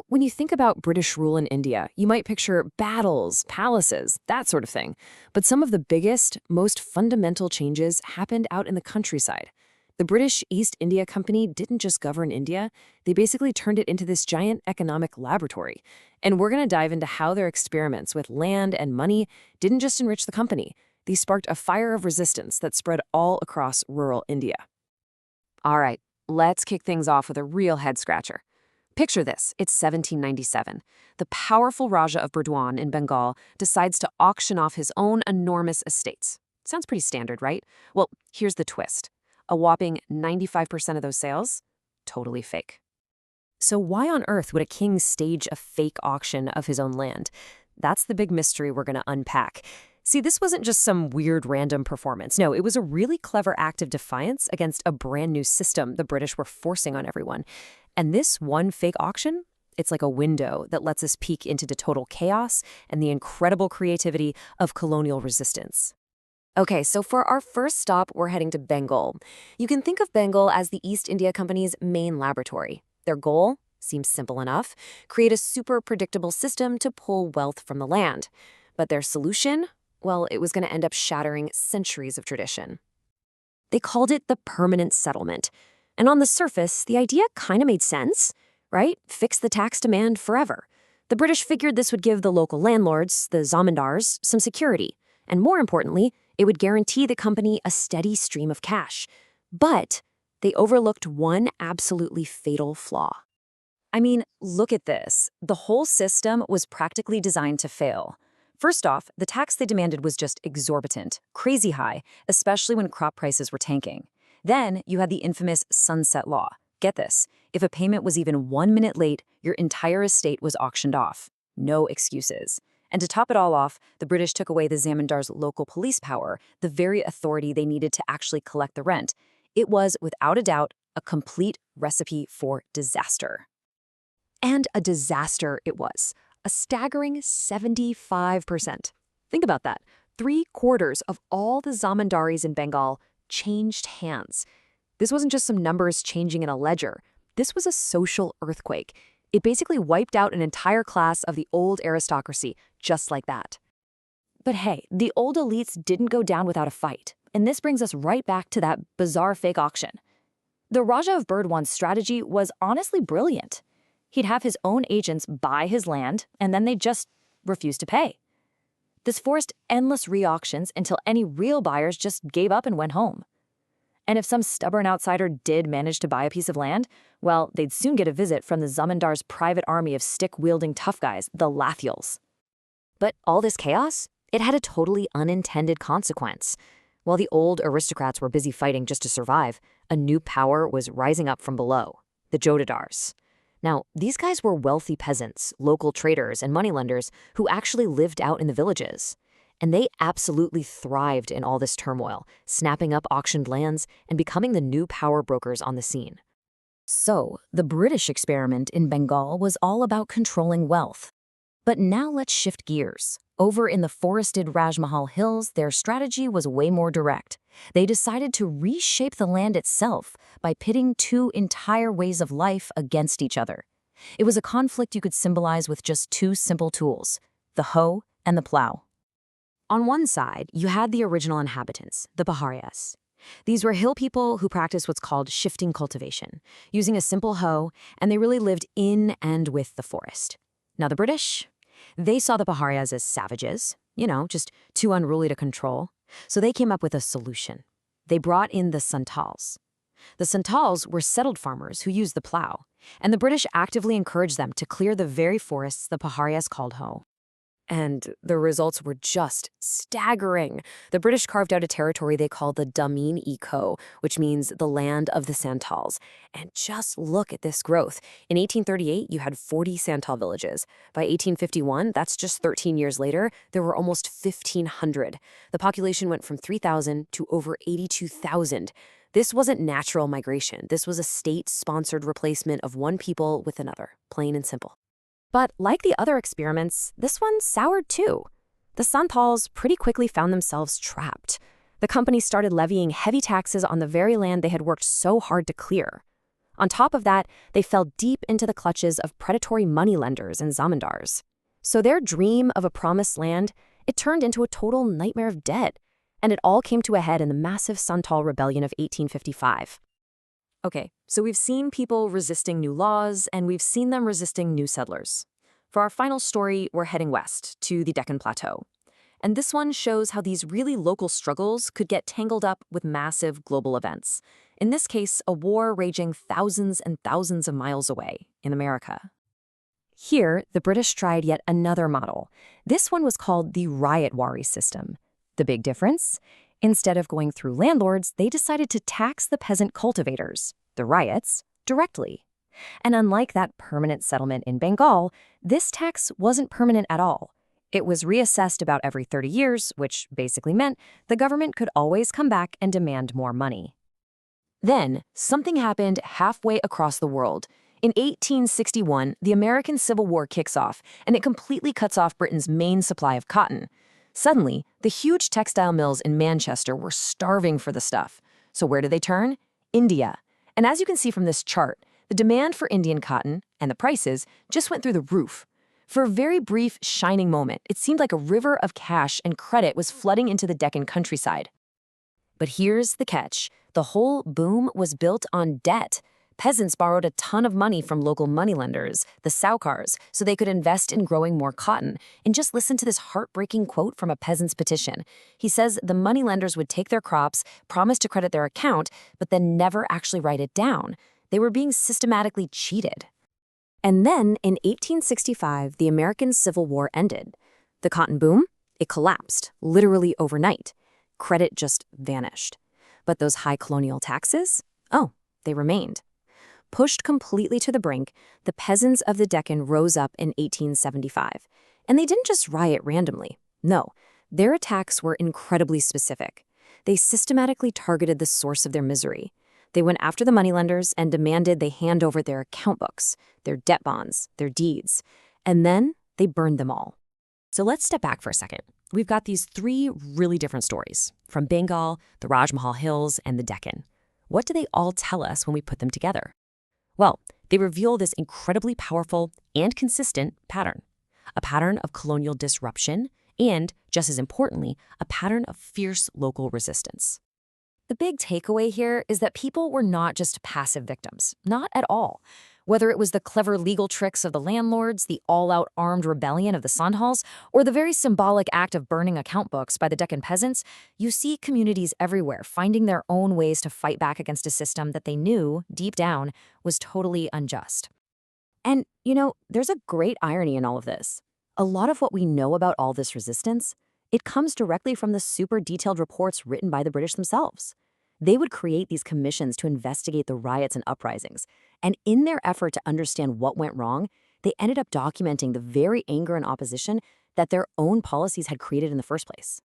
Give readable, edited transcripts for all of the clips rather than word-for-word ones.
When you think about British rule in India, you might picture battles, palaces, that sort of thing. But some of the biggest, most fundamental changes happened out in the countryside. The British East India Company didn't just govern India, they basically turned it into this giant economic laboratory. And we're going to dive into how their experiments with land and money didn't just enrich the company, they sparked a fire of resistance that spread all across rural India. All right, let's kick things off with a real head-scratcher. Picture this, it's 1797. The powerful Raja of Burdwan in Bengal decides to auction off his own enormous estates. Sounds pretty standard, right? Well, here's the twist. A whopping 95% of those sales, totally fake. So why on earth would a king stage a fake auction of his own land? That's the big mystery we're going to unpack. See, this wasn't just some weird random performance. No, it was a really clever act of defiance against a brand new system the British were forcing on everyone. And this one fake auction, it's like a window that lets us peek into the total chaos and the incredible creativity of colonial resistance. Okay, so for our first stop, we're heading to Bengal. You can think of Bengal as the East India Company's main laboratory. Their goal seems simple enough: create a super predictable system to pull wealth from the land. But their solution? Well, it was going to end up shattering centuries of tradition. They called it the permanent settlement. And on the surface, the idea kind of made sense, right? Fix the tax demand forever. The British figured this would give the local landlords, the zamindars, some security. And more importantly, it would guarantee the company a steady stream of cash. But they overlooked one absolutely fatal flaw. I mean, look at this. The whole system was practically designed to fail. First off, the tax they demanded was just exorbitant, crazy high, especially when crop prices were tanking. Then you had the infamous sunset law. Get this, if a payment was even 1 minute late, your entire estate was auctioned off. No excuses. And to top it all off, the British took away the zamindars' local police power, the very authority they needed to actually collect the rent. It was, without a doubt, a complete recipe for disaster. And a disaster it was. A staggering 75%. Think about that. 3/4 of all the zamindaris in Bengal changed hands. This wasn't just some numbers changing in a ledger. This was a social earthquake. It basically wiped out an entire class of the old aristocracy, just like that. But hey, the old elites didn't go down without a fight. And this brings us right back to that bizarre fake auction. The Raja of Burdwan's strategy was honestly brilliant. He'd have his own agents buy his land, and then they'd just refuse to pay. This forced endless re-auctions until any real buyers just gave up and went home. And if some stubborn outsider did manage to buy a piece of land, well, they'd soon get a visit from the zamindar's private army of stick-wielding tough guys, the Lathials. But all this chaos, it had a totally unintended consequence. While the old aristocrats were busy fighting just to survive, a new power was rising up from below, the Jotadars. Now, these guys were wealthy peasants, local traders, and moneylenders who actually lived out in the villages. And they absolutely thrived in all this turmoil, snapping up auctioned lands and becoming the new power brokers on the scene. So, the British experiment in Bengal was all about controlling wealth. But now let's shift gears. Over in the forested Rajmahal Hills, their strategy was way more direct. They decided to reshape the land itself by pitting two entire ways of life against each other. It was a conflict you could symbolize with just two simple tools: the hoe and the plow. On one side, you had the original inhabitants, the Paharias. These were hill people who practiced what's called shifting cultivation, using a simple hoe, and they really lived in and with the forest. Now the British, they saw the Paharias as savages, just too unruly to control. So they came up with a solution. They brought in the Santals. The Santals were settled farmers who used the plow, and the British actively encouraged them to clear the very forests the Paharias called home. And the results were just staggering. The British carved out a territory they called the Damin Eco, which means the land of the Santals. And just look at this growth. In 1838, you had 40 Santal villages. By 1851, that's just 13 years later, there were almost 1,500. The population went from 3,000 to over 82,000. This wasn't natural migration. This was a state-sponsored replacement of one people with another, plain and simple. But like the other experiments, this one soured too. The Santals pretty quickly found themselves trapped. The company started levying heavy taxes on the very land they had worked so hard to clear. On top of that, they fell deep into the clutches of predatory moneylenders and zamindars. So their dream of a promised land, it turned into a total nightmare of debt. And it all came to a head in the massive Santal Rebellion of 1855. Okay, so we've seen people resisting new laws, and we've seen them resisting new settlers. For our final story, we're heading west, to the Deccan Plateau. And this one shows how these really local struggles could get tangled up with massive global events. In this case, a war raging thousands and thousands of miles away in America. Here, the British tried yet another model. This one was called the riot wari system. The big difference? Instead of going through landlords, they decided to tax the peasant cultivators, the riots, directly. And unlike that permanent settlement in Bengal, this tax wasn't permanent at all. It was reassessed about every 30 years, which basically meant the government could always come back and demand more money. Then, something happened halfway across the world. In 1861, the American Civil War kicks off, and it completely cuts off Britain's main supply of cotton. Suddenly, the huge textile mills in Manchester were starving for the stuff. So where did they turn? India. And as you can see from this chart, the demand for Indian cotton, and the prices, just went through the roof. For a very brief, shining moment, it seemed like a river of cash and credit was flooding into the Deccan countryside. But here's the catch. The whole boom was built on debt. Peasants borrowed a ton of money from local moneylenders, the saukars, so they could invest in growing more cotton. And just listen to this heartbreaking quote from a peasant's petition. He says the moneylenders would take their crops, promise to credit their account, but then never actually write it down. They were being systematically cheated. And then, in 1865, the American Civil War ended. The cotton boom? It collapsed, literally overnight. Credit just vanished. But those high colonial taxes? Oh, they remained. Pushed completely to the brink, the peasants of the Deccan rose up in 1875. And they didn't just riot randomly. No, their attacks were incredibly specific. They systematically targeted the source of their misery. They went after the moneylenders and demanded they hand over their account books, their debt bonds, their deeds. And then they burned them all. So let's step back for a second. We've got these three really different stories, from Bengal, the Raj Mahal Hills, and the Deccan. What do they all tell us when we put them together? Well, they reveal this incredibly powerful and consistent pattern. A pattern of colonial disruption and, just as importantly, a pattern of fierce local resistance. The big takeaway here is that people were not just passive victims, not at all. Whether it was the clever legal tricks of the landlords, the all-out armed rebellion of the Sandhals, or the very symbolic act of burning account books by the Deccan peasants, you see communities everywhere finding their own ways to fight back against a system that they knew, deep down, was totally unjust. And, there's a great irony in all of this. A lot of what we know about all this resistance, it comes directly from the super detailed reports written by the British themselves. They would create these commissions to investigate the riots and uprisings, and in their effort to understand what went wrong, they ended up documenting the very anger and opposition that their own policies had created in the first place.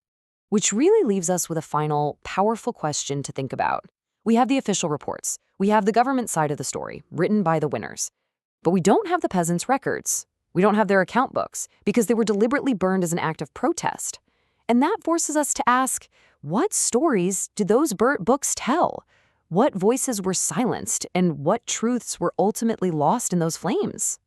Which really leaves us with a final, powerful question to think about. We have the official reports. We have the government side of the story, written by the winners. But we don't have the peasants' records. We don't have their account books, because they were deliberately burned as an act of protest. And that forces us to ask, what stories do those burnt books tell? What voices were silenced, and what truths were ultimately lost in those flames?